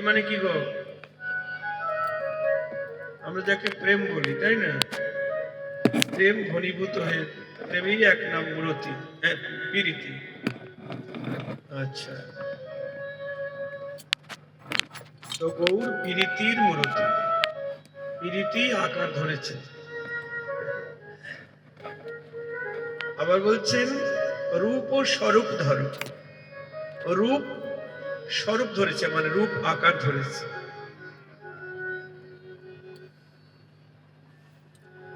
মানে কি গো, আমরা যাকে প্রেম বলি, তাই না? প্রেম ঘনীভূত হয়ে প্রেমেই এক নাম মূরতি, প্রীতি। আচ্ছা, তো গৌর প্রীতির মূরতি, প্রীতি আকার ধরেছে। আবার বলছেন রূপ ও স্বরূপ ধরো। রূপ স্বরূপ ধরেছে, মানে রূপ আকার ধরেছে।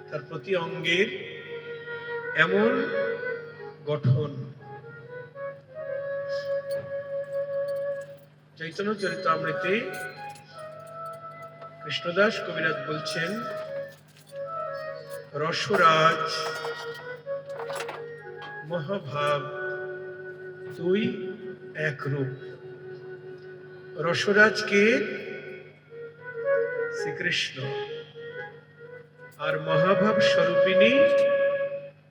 তার প্রতি অঙ্গের এমন গঠন। চৈতন্য চরিতামৃতে কৃষ্ণদাস কবিরাজ বলছেন রসরাজ মহাভাব দুই এক রূপ। রসরাজকে শ্রীকৃষ্ণ, আর মহাভাব স্বরূপিণী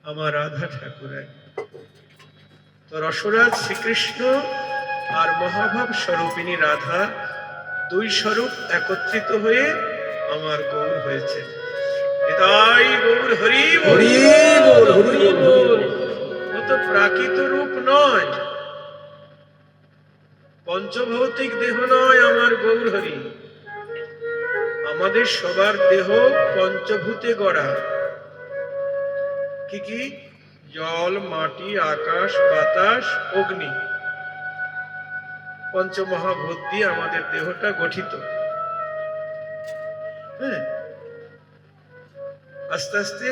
আমার রাধা ঠাকুরানী। তো রসরাজ শ্রীকৃষ্ণ আর মহাভাব স্বরূপিণী রাধা, দুই স্বরূপ একত্রিত হয়ে আমার গৌর হয়েছে। এটাই গৌর হরি হরি বল, হরি বল। ও তো প্রাকৃত রূপ নয়, পঞ্চভৌতিক দেহ নয় আমার গৌর হরি। আমাদের সবার দেহ পঞ্চভূতে গড়া। কি কি? জল, মাটি, আকাশ, বাতাস, অগ্নি, পঞ্চমহাভূত দিয়ে আমাদের দেহটা গঠিত। হ্যাঁ, আস্তে আস্তে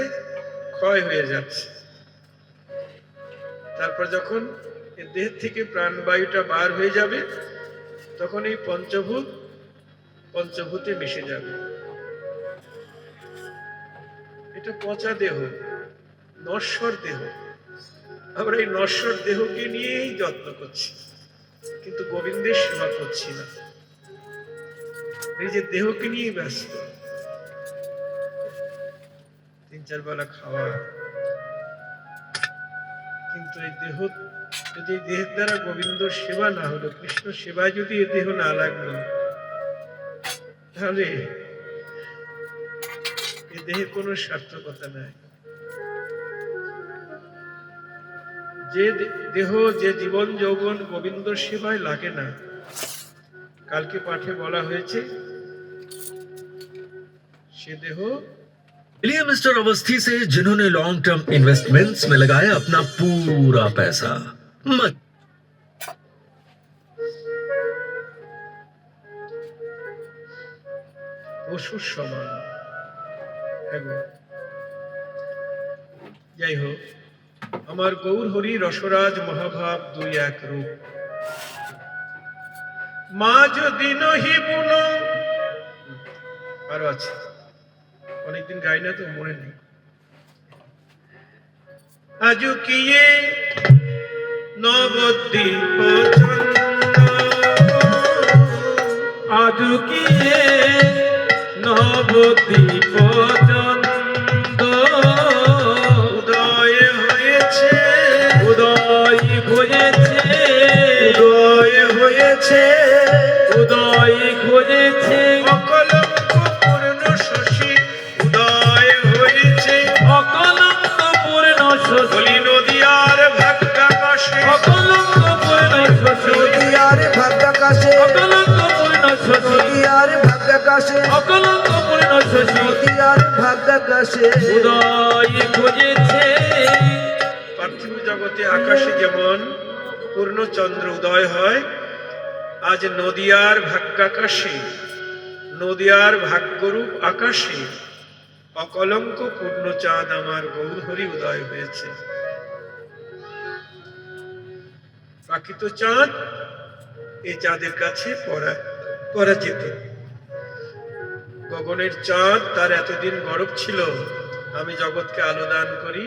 ক্ষয় হয়ে যাচ্ছে। তারপর যখন এর দেহ থেকে প্রাণবায়ুটা বার হয়ে যাবে, তখন এই পঞ্চভূতে মিশে যাবে। এটা পচা দেহ, নশ্বর দেহ। আমরা এই নশ্বর দেহকে নিয়েই যত্ন করছি, কিন্তু গোবিন্দের সেবা করছি না, নিজের দেহকে নিয়ে ব্যস্ত। 3-4 বেলা খাওয়া, কিন্তু এই দেহ যদি দেহের দ্বারা গোবিন্দ সেবা না হলো, কৃষ্ণ সেবায় যদি এ দেহ না লাগলো, তাহলে এ দেহের কোনো সার্থকতা নাই। যে দেহ, যে জীবন যৌবন গোবিন্দ সেবায় লাগে না, কালকে পাঠে বলা হয়েছে সে দেহ। मिलिए मिस्टर अवस्थी से, जिन्होंने लॉन्ग टर्म इन्वेस्टमेंट्स में लगाया अपना पूरा पैसा। मत পশুর সমান। যাই হোক, আমার গৌর হরি রসরাজ মহাভাব দুই এক রূপ। মা যদি নহি বুন, আরো আছে, অনেকদিন গাই না তো মনে নেই। আজু কিয়ে নবদ্বীপ চন্দ্র, আজু কিয়ে নবদ্বীপ চন্দ্র, উদয় হয়েছে, উদয় হয়েছে, উদয় হয়েছে, উদয় হয়েছে, অকলঙ্ক পূর্ণ শশী উদয় হয়েছে, অকলঙ্ক পূর্ণ শশী, বলি নদীয়ার ভাগ্যাকাশে, অকলঙ্ক পূর্ণ শশী, নদীয়ার ভাগ্যাকাশে, অকলঙ্ক পূর্ণ শশী, নদীয়ার ভাগ্যাকাশে, অকলঙ্ক পূর্ণ শশী, নদীয়ার ভাগ্যাকাশে উদয় হয়েছে। পার্থিব জগতে আকাশে যেমন পূর্ণচন্দ্র উদয় হয়, আজ নদীয়ার ভাগ্যাকাশে, নদীয়ার ভাগ্যরূপ আকাশে অকলঙ্ক পূর্ণচাঁদ আমার গৌর হরি উদয় হয়েছে। প্রাকৃত চাঁদ এই চাঁদের কাছে পরাজিত। গগনের চাঁদ তার এতদিন গরব ছিল, আমি জগৎকে আলো দান করি,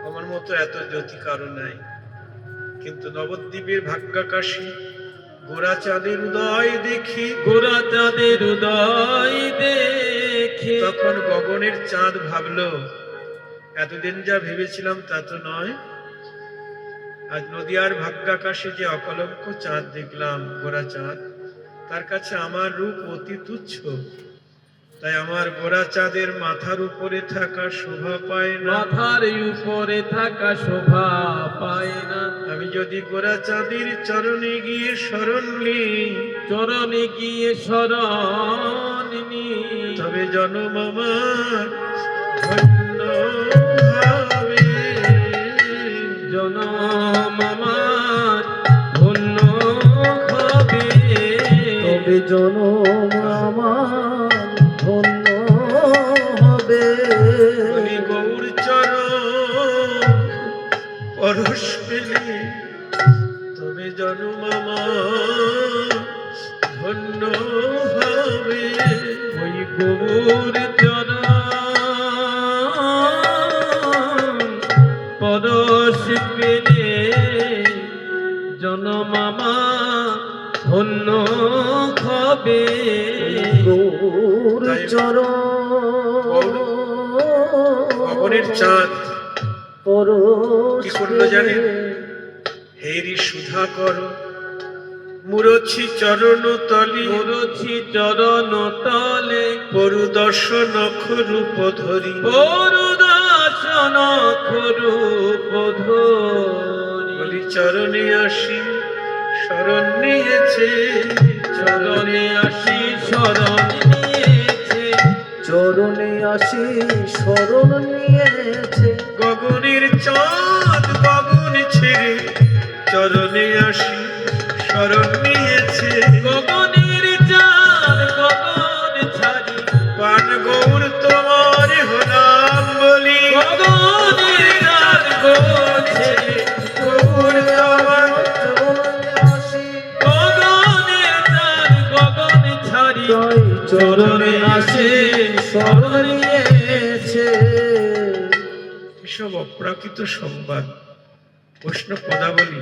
আমার মতো এত জ্যোতি কারো নাই। কিন্তু নবদ্বীপের ভাগ্যাকাশে গোরা চাঁদের উদয় দেখি, গোরা চাঁদের উদয় দেখে, তখন গগনের চাঁদ ভাবলো এতদিন যা ভেবেছিলাম তা তো নয়, আজ নদীয়ার ভাগ্যাকাশে যে অকলঙ্ক চাঁদ দেখলাম, গোরা চাঁদ, তার কাছে আমার রূপ অতি তুচ্ছ, তাই আমার গোরা চাঁদের মাথার উপরে থাকা শোভা পায় না। মাথার উপরে থাকা শোভা পায় না। আমি যদি গোরা চাঁদের চরণে গিয়ে শরণ নিই, চরণে গিয়ে শরণ নিই, তবে জনম আমার ধন্য হবে। জনম আমার ধন্য হবে। তবে জনম আমার ধন্য হবে। বলি গৌর চরণ পরশ পেলে তবে জনম আমার ধন্য হবে। ওই গৌর চরণ পরশ পেলে জনম আমার ধন্য হবে। গৌর চরণ গগনের চাঁদ পরশ কি করলো জানেন? হেরি সুধা কর মুরছি চরণ তলি, মুরছি চরণ তলে পরুদশ নখ রূপ ধরি। পরুদর্শন রূপ ধরি। বলি চরণে আসি শরণ নিয়েছে, চরণে আসি শরণ নিয়েছে। চরণে আসি শরণ নিয়েছে। গগনের চাঁদ গগন ছেড়ে চরণে আসি শরণ নিয়েছে। গগনের চাঁদ গগন ছাড়ি পান গৌর তোমার হলাম বলি। গগনের চাঁদ গগন ছেড়ে গৌর তোমার চরণে আসি গগনের চাঁদ গগন ছাড়ি তাই চরণে আসে শরণ নিয়েছে। এসব অপ্রাকৃত সংবাদ বৈষ্ণব পদাবলী।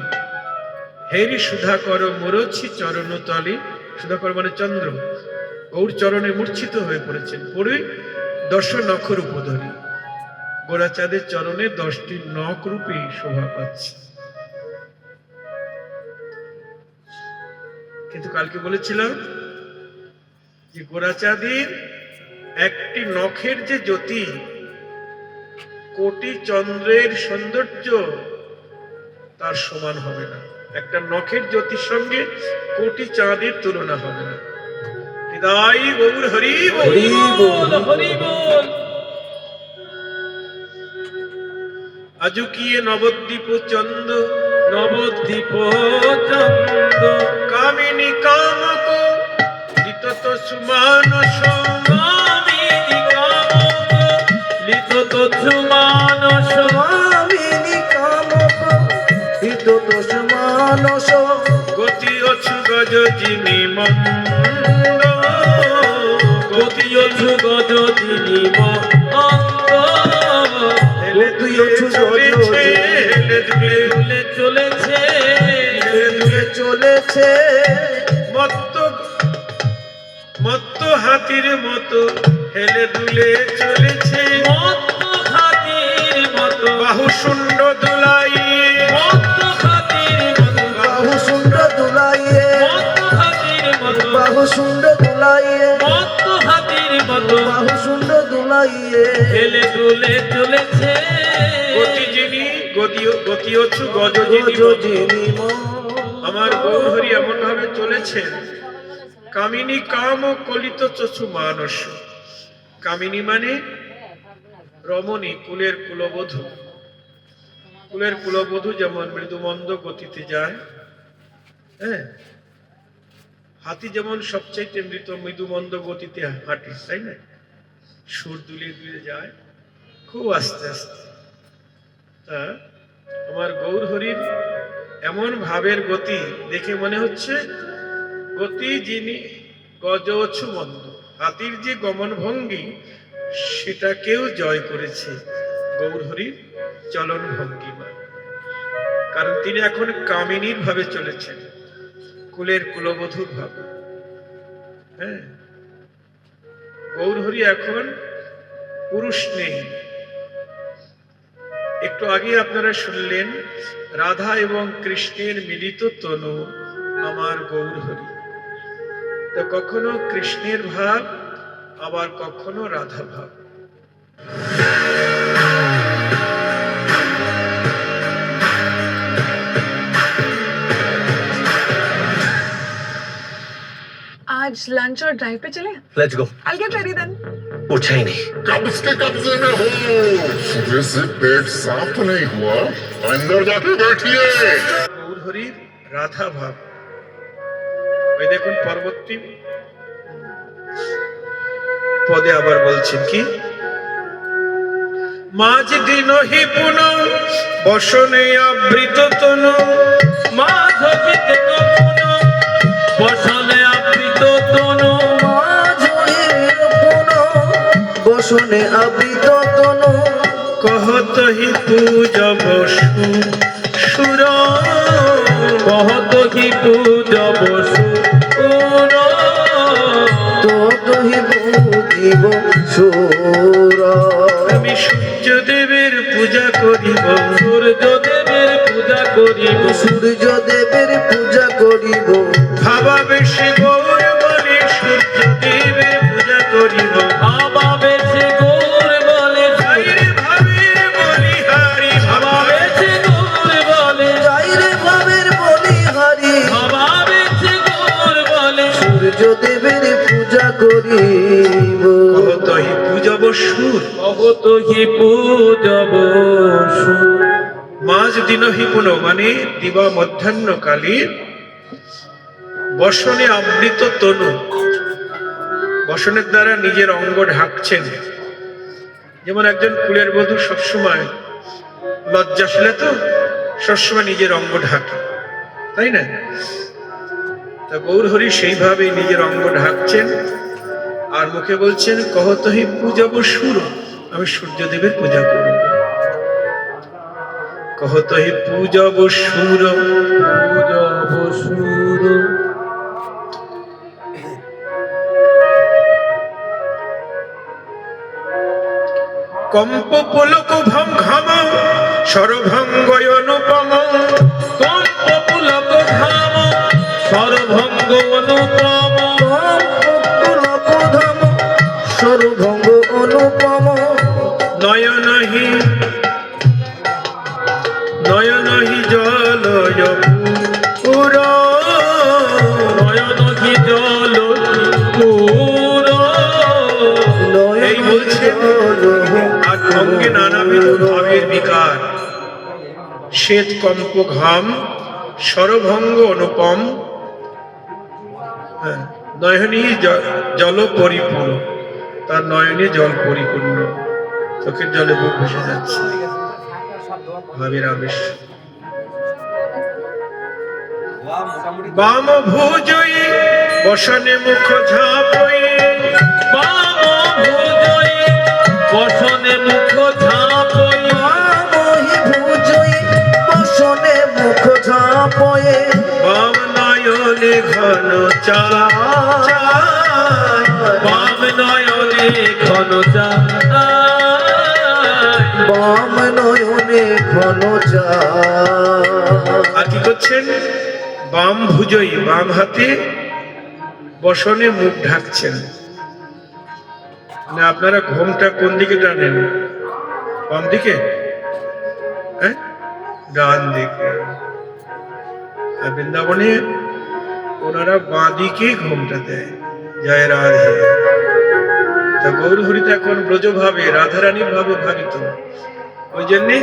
হেরি সুধা কর মুরছি চরণ তলে, সুধা কর মানে চন্দ্র, গৌর চরণে মূর্ছিত হয়ে পড়েছেন, পড়ে 10 নখ রূপ ধরি। গোরা চাঁদের চরণে 10টি নখ রূপে শোভা পাচ্ছে। কিন্তু কালকে বলেছিলাম যে গোরা চাঁদের একটি নখের যে জ্যোতি, কোটি চন্দ্রের সৌন্দর্য তার সমান হবে না। একটা নখের জ্যোতির সঙ্গে কোটি চাঁদের তুলনা হবে না। হৃদয় গৌর হরি বল। হরি বল হরি বল। আজুকিয়ে নবদ্বীপ চন্দ নবদ্বীপ চন্দ কামিনী কামক লিতত সুমানস। কামিনী কামক লিতত সুমানস। স্বামিনী কামক হিত দোষ মানস। গতি অছু গজ যিনি মন্দ, গতি অছু গজ যিনি মন্দ। হেলে দুলে চলেছে, হেলে দুলে দুলে চলেছে দুলে চলেছে মত্ত মত্ত হাতির মতো হেলে দুলে চলেছে। মত্ত হাতির মতো বাহু শুণ্ড দুলাইয়ে, মত্ত হাতির মতো বাহু শুণ্ড দুলাইয়ে। মত্ত হাতির মতো বাহু শুণ্ড দুলাইয়ে। মত্ত হাতির মতো বাহু শুণ্ড দুলাইয়ে। হেলে দুলে চলেছে। গতি যিনি গতি অছু গজ যিনি মতো। যিনি আমার গৌরহরি এমন ভাবে চলেছেন, কামিনী কাম ও কলিত চছু মানস। কামিনী মানে রমণী, কুলের কুলবধূ। কুলের কুলবধূ যেমন মৃদুমন্দ গতিতে যায়, হ্যাঁ, হাতি যেমন সবচাইতে মৃদুমন্দ গতিতে হাঁটে, তাই না? সুর দুলিয়ে দুলিয়ে যায় খুব আস্তে আস্তে। তা আমার গৌরহরির এমন ভাবের গতি দেখে মনে হচ্ছে গতি যিনি গজছু মন্দ, হাতির যে গমন ভঙ্গি সেটাকেও জয় করেছে গৌরহরির চলন ভঙ্গিমা। কারণ তিনি এখন কামিনীর ভাবে চলেছেন, কুলের কুলবধূর ভাবে। হ্যাঁ, গৌরহরি এখন পুরুষ নেই। একটু আগে আপনারা শুনলেন রাধা এবং কৃষ্ণের মিলিত তনু আমার গৌরহরি। তো কখনো কৃষ্ণের ভাব, আবার কখনো রাধা ভাব। आज लंच और ड्राइव पे चले। Let's go. I'll get ready then. पूछा ही नहीं। कब्ज के कब्जे में हो, सुबह से पेट साफ तो नहीं हुआ, अंदर जाके बैठिए। গৌর হরির রাধা ভাব। ওই দেখুন পরবর্তী পদে আবার বলছেন কি, মাঝ দিন হি পুন বসনে আবৃত তনু, মাধবীতে তনু বসনে আবৃত তনু, মাঝের পুন বসনে আবৃত তনু, কহত হি পূজব সুর, কহত কি পূজব সুর, ততহি বুঝিব সুর। আমি সূর্যদেবের পূজা করিব, সূর্যদেবের পূজা করিব, সূর্যদেবের পূজা করিব, ভাবাবেশে গৌর বলে সূর্যদেবের পূজা করিব, বাবা বেশি গৌর বলে, ভাইরে ভাবের বলিহারি, বাবা বেশি গৌর বলে, যাইরে ভাবের বলিহারি, বাবা বেশি গৌর বলে, সূর্যদেবের পূজা করিব। কহত হি পূজব সুর, কহত কি পূজব সুর। মাঝ দিন হি পুন মানে দিবা মধ্যাহ্ন কালী, বসনে আবৃত তনু, বসনের দ্বারা নিজের অঙ্গ ঢাকছেন। যেমন একজন কুলের বধূ সবসময় লজ্জাশীলা, তো সবসময় নিজের অঙ্গ ঢাকে, তাই না? তা গৌর হরি সেইভাবেই নিজের অঙ্গ ঢাকছেন আর মুখে বলছেন, কহতহি পূজব সুর, আমি সূর্যদেবের পূজা করব। কহতহি পূজব সুর, পূজব সুর। কম্প পুলক ভম ঘম সরভঙ্গ অনুপম, কম্প পুলক ধাম সর্বঙ্গ অনুপম, পুলকধাম সর্বঙ্গ অনুপম, নয়নহি নয়নহি জলয় পুর, নয়ন কি জল পুর, এই বলছে আর অঙ্গে নানাবিধ ভাবের বিকার, শ্বেত কম্প ঘাম সরভঙ্গ অনুপম, নয়নী জল পরিপূর্ণ, তার নয়নে জল পরিপূর্ণ, চোখের জলে বুক ভেসে যাচ্ছে ভাবের আবেশ। বাম ভুজই বসনে মুখ ঝাপই, বাম ভুজই বসনে মুখ ঝাপই, মহি ভুজই বসনে মুখ ঝাপয়ে, বাম নয়নে ঘন চায়, বাম নয়নে ঘন চায়, বাম নয়নে ঘন চায়। আর কি করছেন? বাম ভুজই বাম হাতে বসনে মুখ ঢাকছেন। না আপনারা ঘোমটা কোন দিকে টানেন? বাম দিকে, হ্যাঁ ডান দিকে। আর বৃন্দাবনে ওনারা বাঁ দিকে ঘোমটা দেয়। জয় রাধে। তা গৌর হরিতে এখন ব্রজভাবে রাধারানীর ভাবে ভাবিত, ওই জন্যে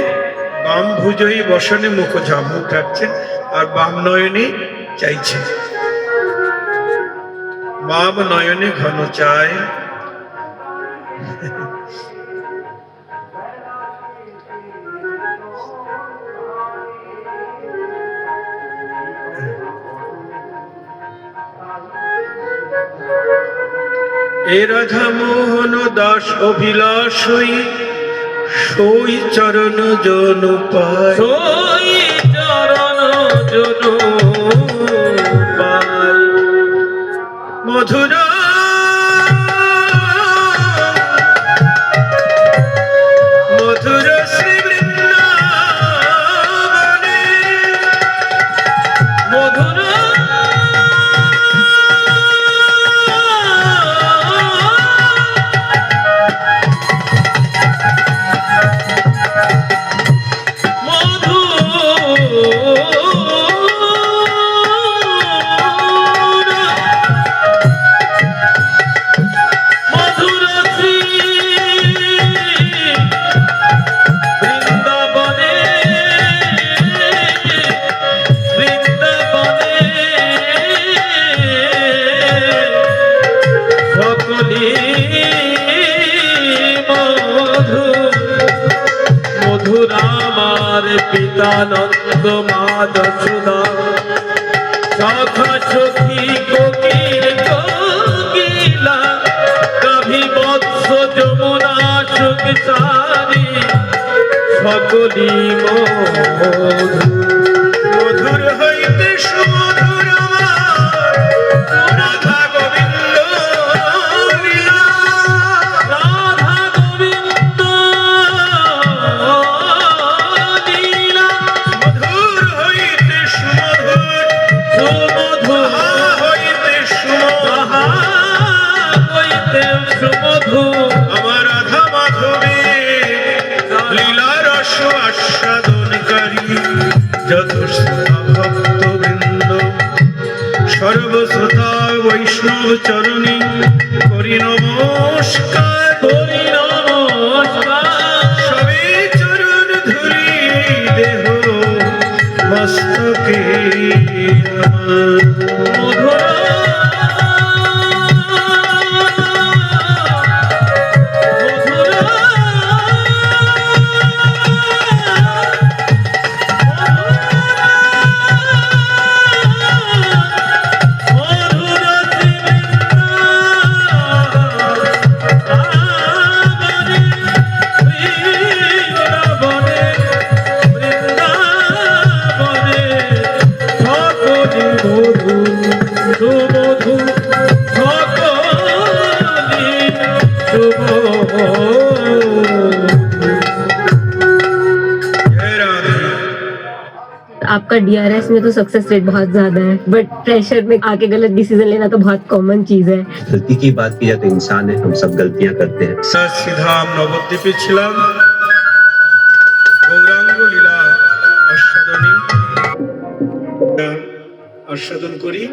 বাম ভুজই বসনে মুখ মুখ ঢাকছেন আর বাম নয়নে চাইছে, বাম নয়নে ঘন চায়। এ রাধা মোহন দাস অভিলাষই সই চরণ জন পায়, সই চরণ জনু পাই, মধুর মধুর শ্রী বৃন্দাবনে, মধুর মধু মধুরামার পিতা নন্দ মা যশোদা সখা সখী কোকিল কোকিলা গাভী বৎস যমুনা সুখ সারি সকলি মধু মধুর হইতে সুমধুর আমার রাধা গোবিন্দ লীলা। রাধা গোবিন্দ লীলা মধুর হইতে সুমধুর, সুমধু তাহা হইতে সুমধুর, তাহা হইতে সুমধু আমার রাধা মাধবী লীলা রস আস্বাদনকারী যত শ্রোতা ভক্তবৃন্দ সর্বশ্রোতা বৈষ্ণব চরণী করি নমস্কার। করি নমস্কার সবে চরণ ধুলি দেহ মস্তকে আমার। মধুর সুমধু সকলি সুমধু जय राधे। आपका डीआरएस में तो सक्सेस रेट बहुत ज्यादा है, बट प्रेशर में आके गलत डिसीजन लेना तो बहुत कॉमन चीज है। गलती की बात की जाए तो इंसान है, हम सब गलतियां करते हैं। সিধাম নবদ্বীপে ছিলাম, গৌরাঙ্গ লীলা আস্বাদন করি।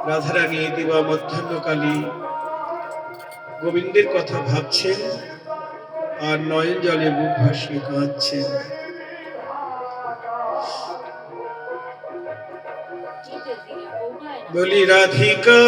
রাধারানী দিবা মধ্যাহ্নকালী গোবিন্দের কথা ভাবছেন আর নয়ন জলে বুক ভাসিয়ে কাঁদছেন। বলি রাধিকা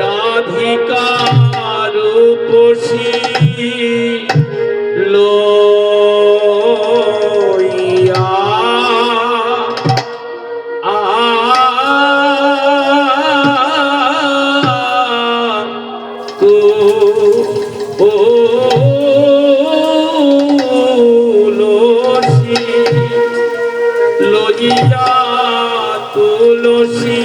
রাধিকার উপসী লইয়া তুলসী লইয়া তুলসী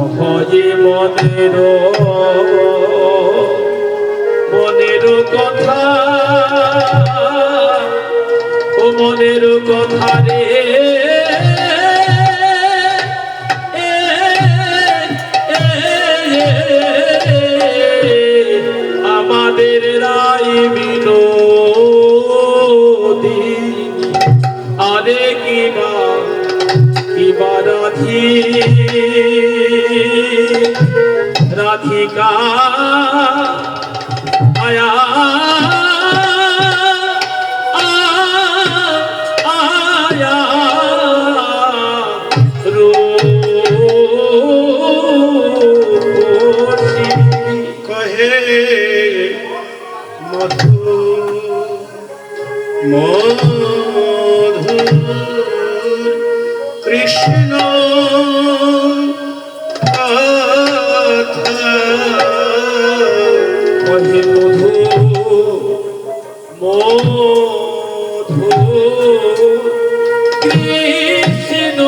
কহে মনের মনের কথা ও মনের কথা রে আমাদের রাই বিনোদী আরে কিবা রাধিকা আয়া আয়া রূপসী কহে মধু মধু কৃষ্ণ কথা কহে মধু মধু কৃষ্ণ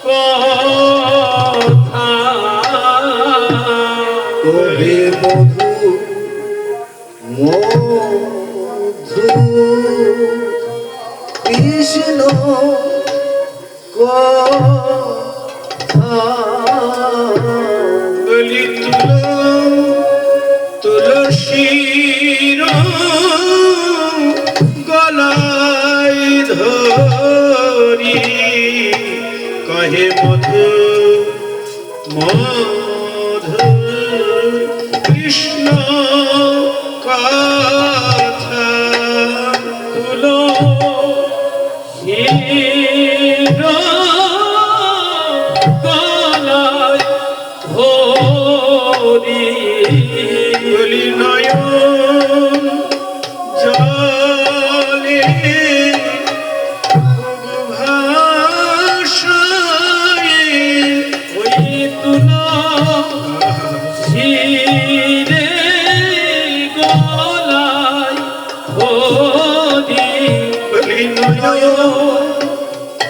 কথা কহে মধু মধু কৃষ্ণ বলি তুলসীর গলায় ধরি কহে মধু মধু কৃষ্ণ কথা তুলো হির গলায় ধরি বলি নয়ন জলে ভাষায় ওই তুলো হিরে গলায় ধরি বলি নয়ন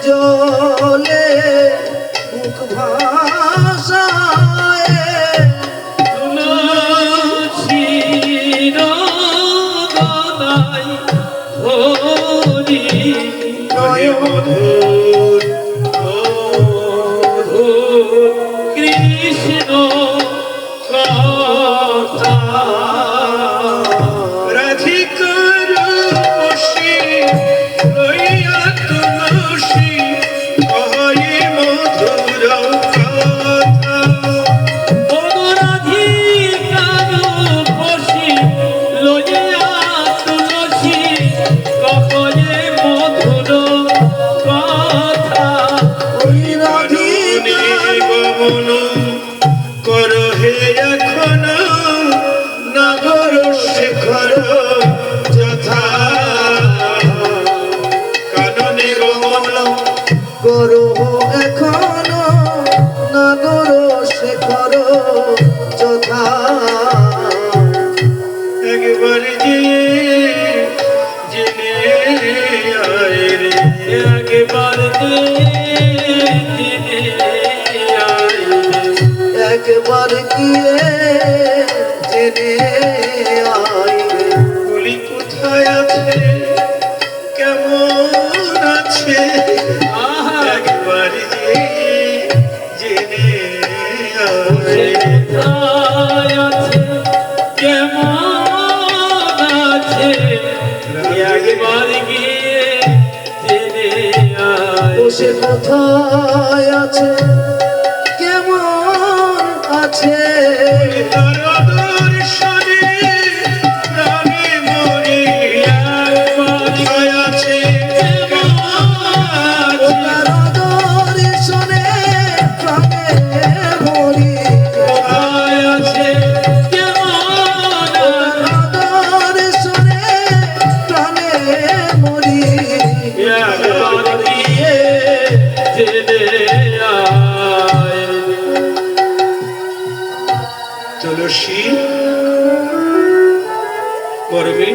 জলে মুখ ভাষায় তুলসীর গলায় ধরি কহে মধুর মধুর কৃষ্ণ কথা রাধিকার বসি লইয়া তুলসী কহে মধুর কথা অনুরাধিকার বসি লইয়া তুলসী কহে মধুর কথা ওই রাধিনী রাধিকা গমন কর হে এখন নগর শেখর যথা কাননে গমন করো এখনো নগর শেখর যথা একবার যে জেনে আয় রে একবার দিনে একবার গিয়ে জেনে আইবে বলি কোথায় আছে কেমন আছে একবার যে জেনে আয় রে কোথায় আছে কেমন আছে একবার গিয়ে জেনে আয় বসে কোথায় আছে কেমন আছে তার দর্শনে প্রাণে মরি কোথায় আছে কেমন ও আছে তার দর্শনে প্রাণে মরি কোথায় আছে কেমন ও তার দর্শনে প্রাণে মরি একবার গিয়ে জেনে আয় তুলসী করবে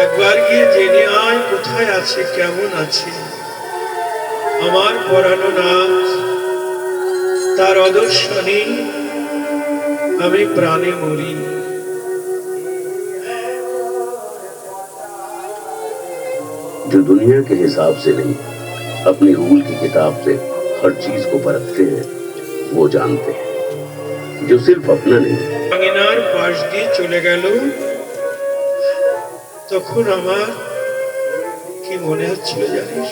একবার গিয়ে জেনে আয় কোথায় আছে কেমন আছে আমার পরানো নাথ তার অদর্শনে আমি প্রাণে মরি जो दुनिया के हिसाब से नहीं अपनी रूल की किताब से हर चीज को परखते हैं वो जानते हैं जो सिर्फ अपना नहीं আঙিনার পাশ দিয়ে চলে গেল তখন আমার কি মনে হচ্ছিল জানিস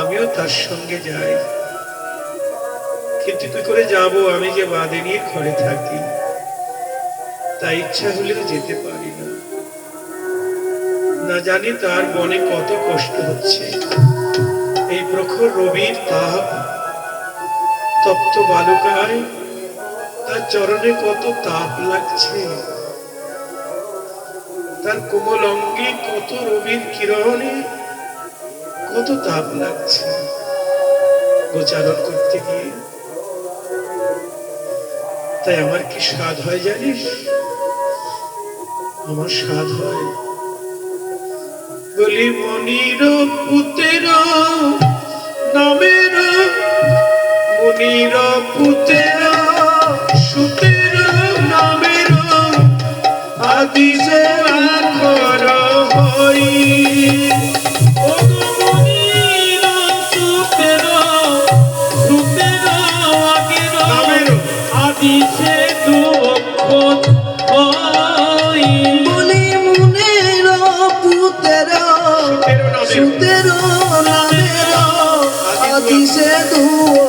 আমিও তার সঙ্গে যাই কিন্তু কি করে যাব আমি যে বাঁধে নিয়ে ঘরে থাকি তাই ইচ্ছা হলেও যেতে পারি না না জানি তার মনে কত কষ্ট হচ্ছে এই প্রখর রবির তাপ তপ্ত বালুকায় তার চরণে কত তাপ লাগছে তার কোমল অঙ্গে কত রবির কিরণে কত তাপ লাগছে গোচারণ করতে গিয়ে তাই আমার কি স্বাদ হয় জানিস আমার স্বাদ হয় বলি মনির পুতের নামের মনির পুতের সুতের নামের আদি সে আখর হই বলি মুনির পুতের সুতের নামের আদি সে দু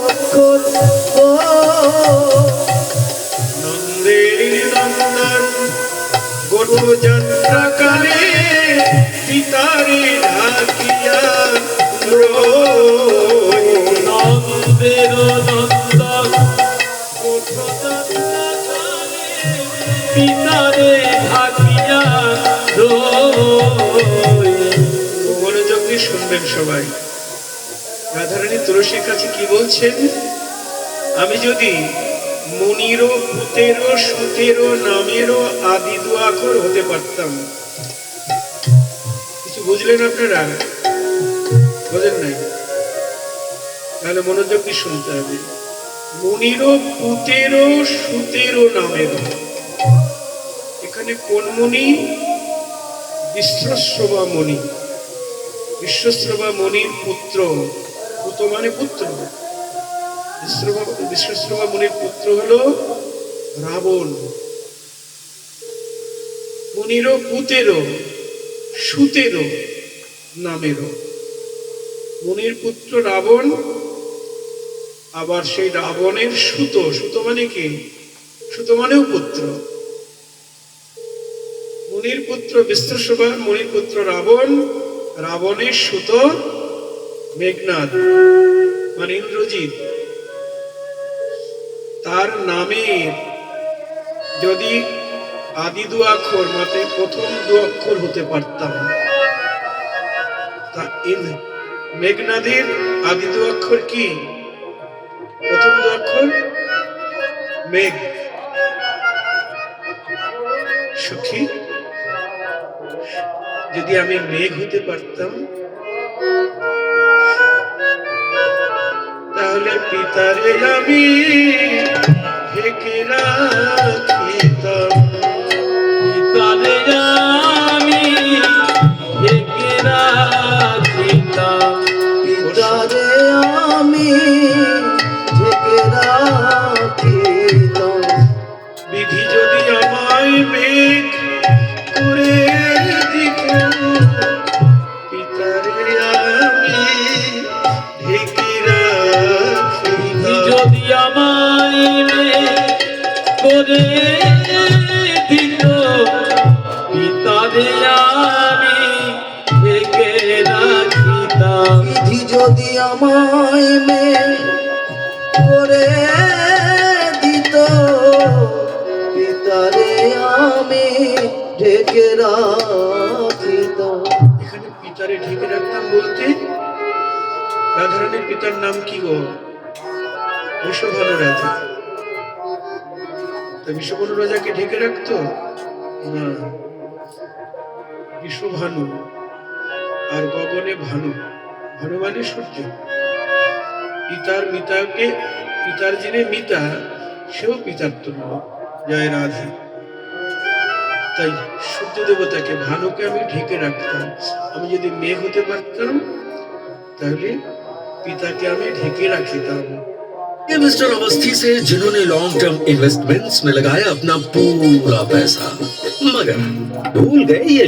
অক্ষর ও নন্দের নন্দন গোঠ যন্ত্রকালে পিতারে ঢাকিয়া রই। নন্দের নন্দন গোঠ যন্ত্রকালে পিতারে ঢাকিয়া রই। মনোযোগ দিয়ে শুনবেন সবাই। রাধারানী তুলসীর কাছে কি বলছেন? আমি যদি মুনিরও পুতেরও সুতেরও নামেরও আদি দু আখর হতে পারতাম। কিছু বুঝলেন আপনারা? বোঝেন নাই? তাহলে মনোযোগ দিয়ে শুনতে হবে। মুনিরও পুতেরও সুতেরও নামেরও। এখানে কোন মুনি? বিশ্বশ্রবা মুনি। বিশ্বশ্রবা মুনির পুত্র। পুত মানে পুত্র। বিশ্বশ্রবা মুনির পুত্র হলো রাবণ। মুনিরও পুতেরও সুতেরও নামেরও। মুনির পুত্র রাবণ, আবার সেই রাবণের সুত। সুত মানে কি? সুত মানেও পুত্র। মুনির পুত্র বিশ্বশ্রবা, মুনির পুত্র রাবণ, রাবণের সুত মেঘনাদ মানে ইন্দ্রজিৎ। তার নামে যদি আদি দু অক্ষর মানে প্রথম দু অক্ষর হতে পারতাম, তা মেঘনাদের আদি দু অক্ষর কি? প্রথম দু অক্ষর মেঘ। সখী, যদি আমি মেঘ হতে পারতাম তাহলে পিতারে আমি ঢেকে রাখিতাম। পিতারে আমি ঢেকে রাখিতাম। পিতারে আমি ঢেকে রাখিতাম। বিধি যদি আমায় মেঘ করে দিত, পিতারে আমি ঢেকে রাখিতাম। যদি আমায় মেঘ করে দিত, পিতারে আমি ঢেকে রাখিতাম। বিধি যদি আমায় মেঘ করে দিত, পিতারে আমি ঢেকে রাখিতাম। এখানে পিতারে ঢেকে রাখতাম বলতে রাধারানীর পিতার নাম কি গো? বিষভানু রাজা। তা বিষভানু রাজাকে ঢেকে রাখতো না। বিষভানু আর গগনে ভানু। ভানু মানে সূর্য। পিতার মিতাকে, পিতার যিনি মিতা সেও পিতার তুল্য। জয় রাধে। তাই সূর্য দেবতাকে, ভানুকে আমি ঢেকে রাখতাম। আমি যদি মেঘ হতে পারতাম তাহলে पिता में ढेके रखता हूँ। ये मिस्टर अवस्थी से जिन्होंने लॉन्ग टर्म इन्वेस्टमेंट्स में लगाया अपना पूरा पैसा, मगर भूल गए ये